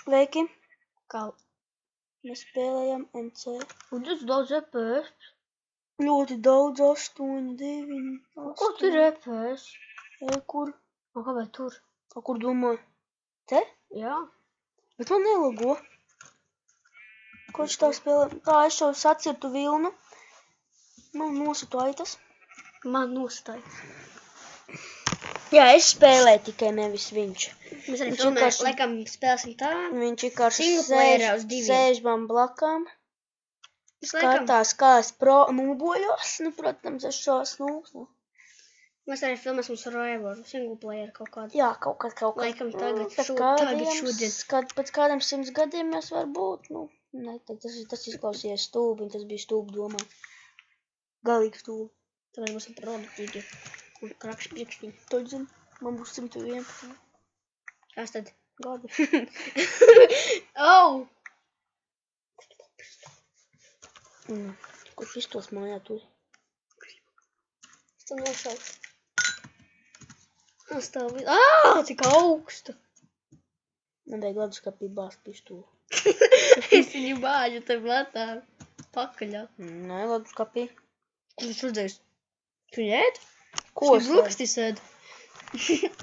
Sveiki! Kā? Mēs spēlējam MC. Un tas daudz FPS. Ļoti daudz, 8, 9, Ko tur ir FPS? Kur? Un kāpēc tur? Kur domāju? Te? Jā. Bet man nelogo. Koč tā spēlē? Tā, es jau sacirtu vilnu. Man nosatu aitas. Man nostāja. Jā, es spēlēju tikai nevis viņš. Mēs arī Viņš filmē, vienkārši- laikam, spēlēsim tā. Viņš vienkārši Single playerā uz diviem. sēž man blakām. Mēs laikam, Skatās, kā es nūbojos. Nu, protams, es šās nūsmu. mēs arī filmēsim Survivor, single player kaut kādu. Jā, kaut kad. Laikam tagad Pēc šodien. pēc kādiem 100 gadiem mēs var būt, nu, ne, tas izklausījās stulbi, un tas bija stulbi domāt. Galīgi stulbi. Tāpēc būsim produktīgi. Un krakšķi priekšķiņi. To zinu, man būs 111 Kas tad? gadi. Au! Kur pistols mājā tur? Es to nošaukšu. Es tev visu. Cik augstu! Man vajag leduskapī bāzt pistolu. Es viņu bāžu tev latā. Pakaļā. Nē, leduskapī. Kur tu redzēsi? Tu ēd? Ko es brokastis ēd?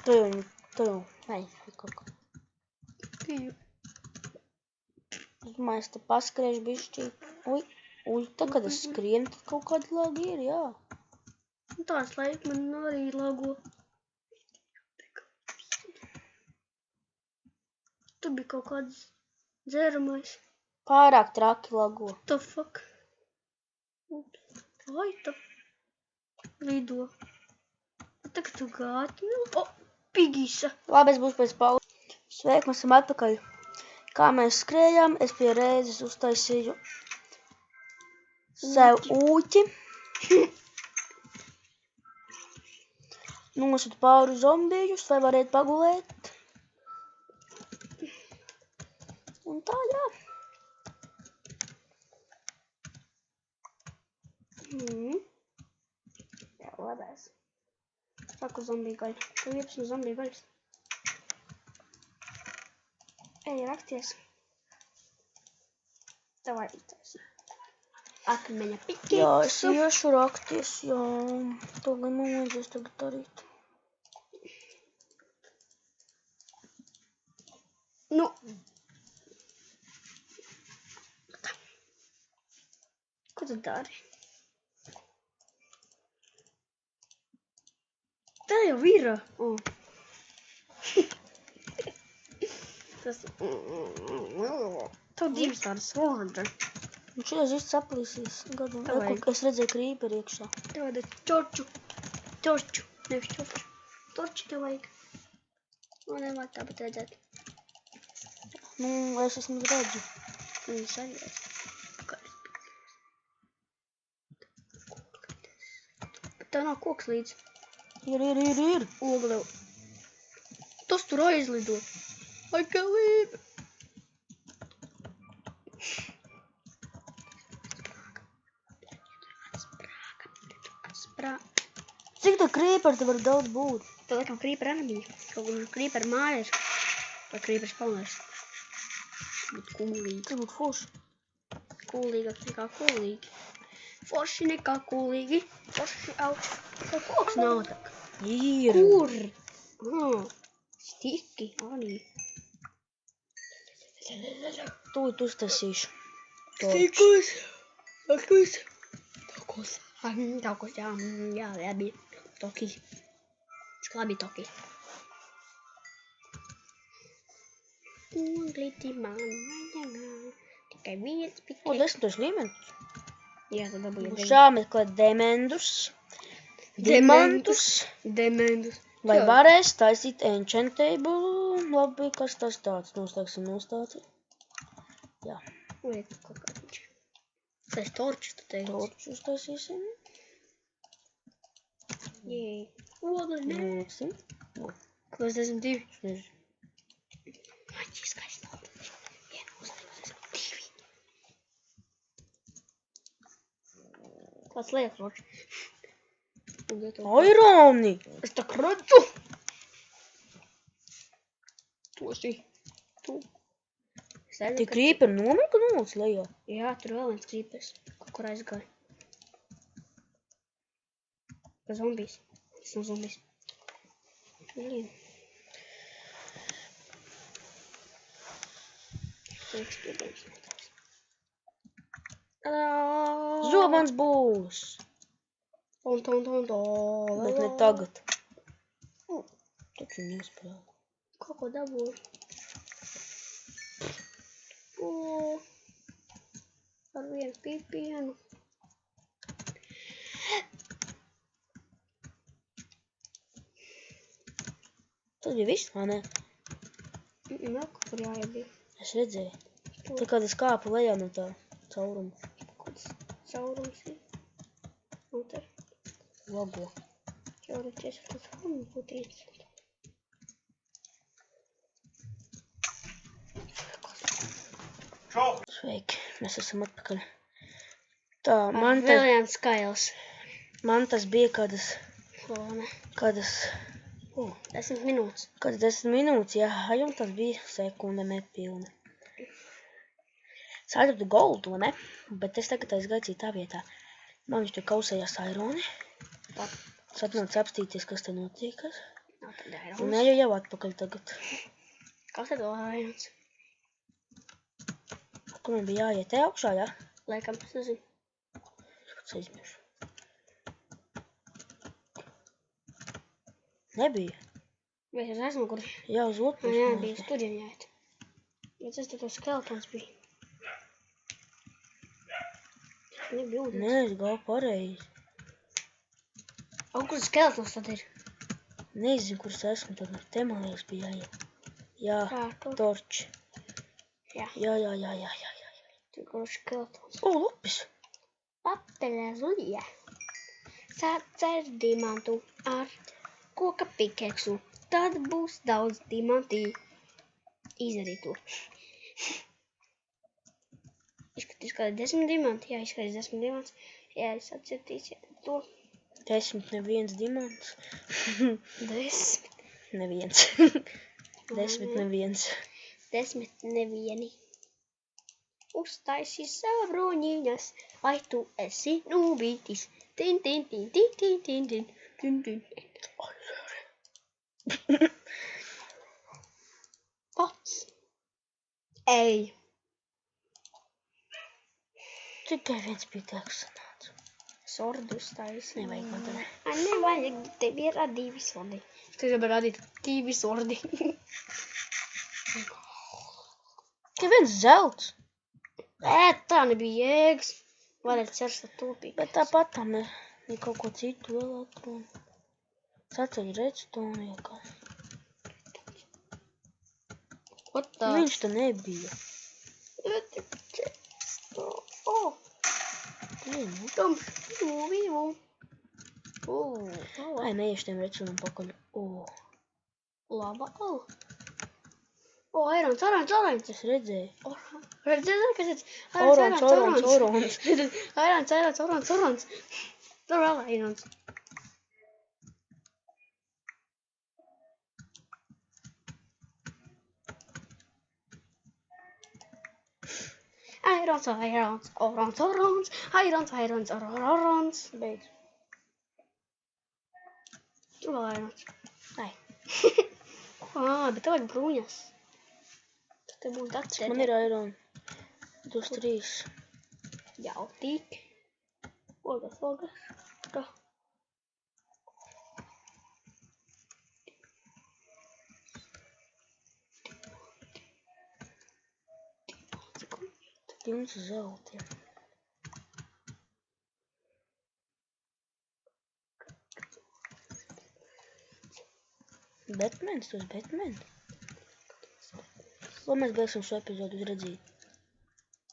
Tu jau, nē, kaut kā. Es domāju, es te paskriešu bišķīt. Ui, tagad es skrienu, tad kaut kādi lagi ir, jā. Tāds laik man arī lago. Tu bija kaut kāds dzeramais. Pārāk traki lago. What the fuck? Aita. Lido. Tagad tu gāti. O, pigīša. Labi, es būšu pēc pauzes. Sveiki, mēs esam atpakaļ. Kā mēs skrējām, es pie reizes uztaisīju sev ūķi. Nosatu pāri zombijus, lai varētu pagulēt. Un tā, jā. Jā, labēs. Saku zombiju gaļu. Tu liepas no zombiju gaļas. Ej, rakties. Tev arī tas. Akmeņa piki. Jā, es iešu rakties, jā. To gan man vajadzēs tagad darīt. Nu. Ko tu dari? Tā jau ir. Tas. Tev divas tādas vārda. Un šies viss saplīsīs gadiem. Tā vajag. Es redzēju krīperi iekšā. Tev vajag čorču. Čorču. Nevis čorču. Torču tev vajag. Man nevajag tāpat redzēt. Nu, es esmu redzu. Viņš arī ir. Bet tev nav koks līdz. Ir. Oglev. Tas tur aizlido. I can't leave. Cik tā krīperi te var daudz būt? Tev laikam krīperi arī bija. Kaut kur krīperi māja ir. Vai krīperi spaunēs. Bet kūlīgi. Cik būtu forši? Kūlīgāk nekā kūlīgi. Forši nekā kūlīgi. Forši auč. Tev koks nav tak. Ir. Kur? Stiki arī. Tūlīt uztaisīšu. Stikos. Akos. Tokos. Tokos, jā, labi. Toki. Sklabi toki. Un gliti man vajagā. Tikai viens pikai. O, 10. līmenis. Jā, tad dabūja Būs jāmeklē demendus. Demendus. Vai varēs taisīt enchantable? Labi, kas tas tāds? Nostāciju. Jā. Vai kaut kā viņš. Tas torčus tu teici. Torčus taisīsim. Jē. Oga, ne. Noksim. Ko es esmu divi? Nezinu. Maģis, kā es nav. Vienu uzliek, es esmu divi. Kāds liek roči? Aironi! Es tā redzu. Tu esi. Tu. Tie krīperi nomira, ka nolūc lejā. Jā, tur vēl viens krīpers, kur aizgāja. Ka zombijs. Tas nav zombijs. Blīn. Zobens būs. Ton. Bet ne tagad. Taču nespēlē. Kaut ko dabūju. Ar vienu pipienu. Tas bija viss, vai ne? Vēl kaut kur jāiet bija. Es redzēju. Tā kā es kāpu lejā no tā cauruma. Kāds caurums ir. Un te Lago. ķauraties ar to formu būtu interesanti. Sveiki, mēs esam atpakaļ. Tā, Vēl viens skails. man tas bija kādas 10 minūtes. kādas 10 minūtes, jā, un tas bija sekunde nepilna. Es atradu goldu, ne? Bet es tagad aizgāju citā vietā. Man viņš te kausējās aironi. Es atnācu apstīties, kas te notiekas. Un eju jau atpakaļ tagad. Kas ir to airons? Kur man bija jāiet te augšā, jā? Laikam, es nezinu. Es aizmiršu. Nebija. Vai es esmu, kur? Jā, uz otru pusi. Jā, bija uz turien jāiet. Bet es te to skeletons bija. Nebija ūdens. Nē, es gāju pareizi. Kur skeletons tad ir? Nezinu, kur es esmu tagad. Te man liekas bija jāiet. Jā, Tur. torči. Jā. Jā. Tur kur skeletons. O, lupis. Papeļā zuļie. Sācer dimantu ar koka pikeksu. Tad būs daudz dimantī. Izdarīt to. Izskatīs kādi 10 dimanti. Jā, izskatīs 10 dimanti. Jā, es atcertīsiet to. 10 neviens dimants. 10. Neviens. 10 neviens. 10 nevieni. Uztaisi sev bruņiņas, vai tu esi nūbītis. Tin. Pats. Ej. Tikai viens pikeks sanāca. Sordu uztaisi. Nevajag man tagad. Nevajag, tev ir 2 sordi. Es gribu radīt 2 sordi. Tikai viens zelts. Tā nebija jēgas. Varētu cerst ar to pikeks. Bet tāpat tam ir kaut ko citu vēl atrunu. Es atceļu redstone jau kā. Viņš te nebija. Ai, neiešu tiem redstone pakaļ. Laba. Airons. Es redzēju. Redzēji, kas ir? Orons. Airons. Tur vēl airons. Airons. Beidz. Tur vēl airons. Ai. Bet tev vajag bruņas. Tad te būtu atcerēt. Man ir iron. 23. Jau tik. Ogas. Tā. Jums zeltiem. Batmans, tu esi Batman? Lai mēs beigsim šo epizodu uzredzīt.